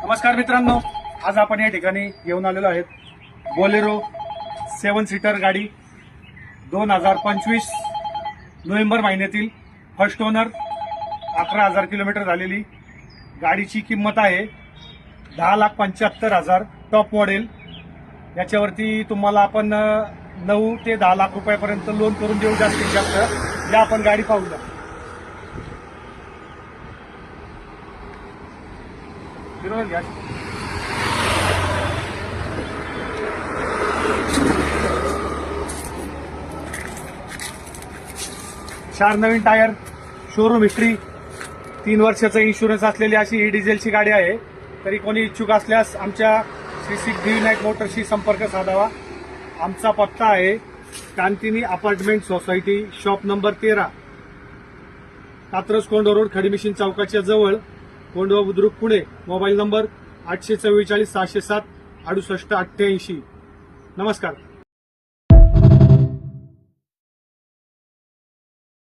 नमस्कार मित्रांनो, आज आपण या ठिकाणी येऊन आलेलो आहेत बोलेरो 7 सीटर गाडी 2025 नोव्हेंबर महिन्यातील फर्स्ट ओनर 11,000 किलोमीटर झालेली गाडीची किंमत आहे 10,75,000 टॉप मॉडेल। याच्यावरती तुम्हाला आपण 9 ते 10 लाख रुपयापर्यंत लोन करून देऊ जास्तीत जास्त। या आपण गाडी पाहूया। फिरवून घ्या। 4 नवीन टायर, शोरूम हिस्ट्री, 3 वर्षाचा इन्शुरन्स असलेली अशी ही डिझेलची गाडी आहे। तरी कोणी इच्छुक असल्यास आमच्या श्री सिद्धिविनायक मोटरशी संपर्क साधावा। आमचा पत्ता आहे Kantini apartment society, shop number 13, Katraj Kondhwa road, खडीमिशीन चौकाच्या जवळ, कोंडवा बुद्रुक, पुणे। Mobile number 844 607 6888। नमस्कार।